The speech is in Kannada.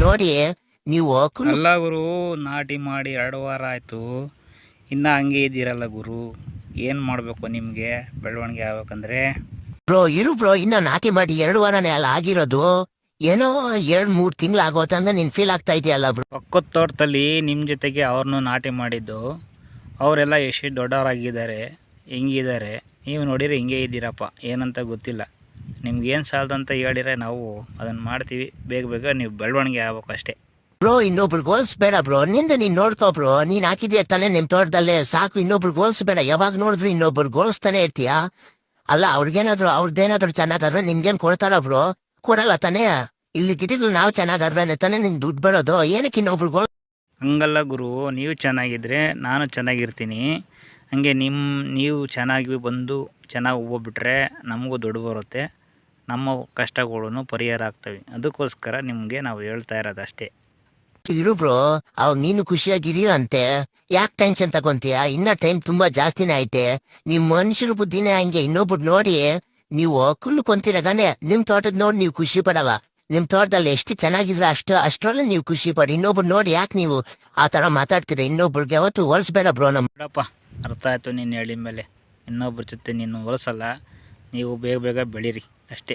ನೋಡಿ ನೀವು ಅಲ್ಲ ಗುರು, ನಾಟಿ ಮಾಡಿ 2 ವಾರ ಆಯಿತು, ಇನ್ನೂ ಹಂಗೆ ಇದ್ದೀರಲ್ಲ ಗುರು. ಏನು ಮಾಡಬೇಕು ನಿಮಗೆ ಬೆಳವಣಿಗೆ ಆಗ್ಬೇಕಂದ್ರೆ? ಬ್ರೋ ಇರು ಬ್ರೋ, ಇನ್ನ ನಾಟಿ ಮಾಡಿ 2 ವಾರನೇ ಅಲ್ಲ ಆಗಿರೋದು. ಏನೋ 2-3 ತಿಂಗಳು ಆಗೋತಂದ್ರೆ ನೀನ್ ಫೀಲ್ ಆಗ್ತಾ ಇದೆಯಲ್ಲ ಬ್ರೋ. ಪಕ್ಕದ ತೋಟದಲ್ಲಿ ನಿಮ್ಮ ಜೊತೆಗೆ ಅವ್ರನ್ನೂ ನಾಟಿ ಮಾಡಿದ್ದು, ಅವರೆಲ್ಲ ಎಷ್ಟು ದೊಡ್ಡವರಾಗಿದ್ದಾರೆ, ಹೆಂಗಿದ್ದಾರೆ. ನೀವು ನೋಡಿದ್ರೆ ಹಿಂಗೆ ಇದ್ದೀರಪ್ಪ, ಏನಂತ ಗೊತ್ತಿಲ್ಲ. ನಿಮ್ಗೇನು ಸಾಲದಂತ ಹೇಳಿದ್ರೆ ನಾವು ಅದನ್ನು ಮಾಡ್ತೀವಿ. ಬೇಗ ಬೇಗ ನೀವು ಬೆಳವಣಿಗೆ ಆಗ್ಬೇಕು ಅಷ್ಟೇ. ಬ್ರೋ ಇನ್ನೊಬ್ರು ಗೋಲ್ಸ್ ಬೇಡ ಬ್ರೋ, ನಿಂದ ನೀನ್ ನೋಡ್ಕೋ ಬ್ರೋ. ನೀನ್ ಹಾಕಿದ್ಯಾ ತಾನೇ ನಿಮ್ ತೋಟದಲ್ಲೇ, ಸಾಕು. ಇನ್ನೊಬ್ರು ಗೋಲ್ಸ್ ಬೇಡ. ಯಾವಾಗ ನೋಡಿದ್ರು ಇನ್ನೊಬ್ರು ಗೋಲ್ಸ್ ತಾನೇ ಇರ್ತೀಯಾ. ಅಲ್ಲ ಅವ್ರದ್ದೇನಾದ್ರು ಚೆನ್ನಾಗಾದ್ರೆ ನಿಮ್ಗೇನ್ ಕೊಡ್ತಾರ ಬ್ರೋ? ಕೊಡಲ್ಲ ತಾನೇ. ಇಲ್ಲಿ ಗಿಡಗಳು ನಾವು ಚೆನ್ನಾಗಾದ್ರೆ ತಾನೇ ನಿನ್ ದುಡ್ಡು ಬರೋದು. ಏನಕ್ಕೆ ಇನ್ನೊಬ್ರು ಗೋಲ್? ಹಂಗಲ್ಲ ಗುರು, ನೀವು ಚೆನ್ನಾಗಿದ್ದರೆ ನಾನು ಚೆನ್ನಾಗಿರ್ತೀನಿ. ಹಂಗೆ ನೀವು ಚೆನ್ನಾಗಿ ಬಂದು ಚೆನ್ನಾಗಿ ಹೂವು ಬಿಟ್ಟರೆ ನಮಗೂ ದುಡ್ಡು ಬರುತ್ತೆ, ನಮ್ಮ ಕಷ್ಟಗಳೂ ಪರಿಹಾರ ಆಗ್ತವೆ. ಅದಕ್ಕೋಸ್ಕರ ನಿಮಗೆ ನಾವು ಹೇಳ್ತಾ ಇರೋದು ಅಷ್ಟೇ. ಇರು ಬ್ರೋ, ಅವ್ ನೀನು ಖುಷಿಯಾಗಿರಿ ಅಂತೆ. ಯಾಕೆ ಟೆನ್ಷನ್ ತಗೊಂತೀಯ? ಇನ್ನ ಟೈಮ್ ತುಂಬಾ ಜಾಸ್ತಿನೇ ಐತೆ. ನಿಮ್ ಮನುಷ್ಯರ ಬುದ್ಧಿನೇ ಹಂಗೆ. ಇನ್ನೊಬ್ರು ನೋಡಿ ನೀವು ಕುಳ್ಕೊಂತೀರಗಾನೆ. ನಿಮ್ ತೋಟದ ನೋಡಿ ನೀವು ಖುಷಿ ಪಡಲ್ಲ. ನಿಮ್ ತೋಟದಲ್ಲಿ ಎಷ್ಟು ಚೆನ್ನಾಗಿದ್ರೆ ಅಷ್ಟರಲ್ಲೇ ನೀವು ಖುಷಿ ಪಡಿ. ಇನ್ನೊಬ್ರು ನೋಡಿ ಯಾಕೆ ನೀವು ಆ ತರ ಮಾತಾಡ್ತೀರ? ಇನ್ನೊಬ್ರಿಗೆ ಯಾವತ್ತು ಹೋಲ್ಸ್ಬೇಡ ಬ್ರೋ. ಬಿಡಪ್ಪ, ಅರ್ಥ ಆಯಿತು ನೀನು ಹೇಳಿದ ಮೇಲೆ. ಇನ್ನೊಬ್ಬರ ಜೊತೆ ನೀನು ಹೋಲಿಸಲ್ಲ. ನೀವು ಬೇಗ ಬೇಗ ಬೆಳೀರಿ ಅಷ್ಟೇ.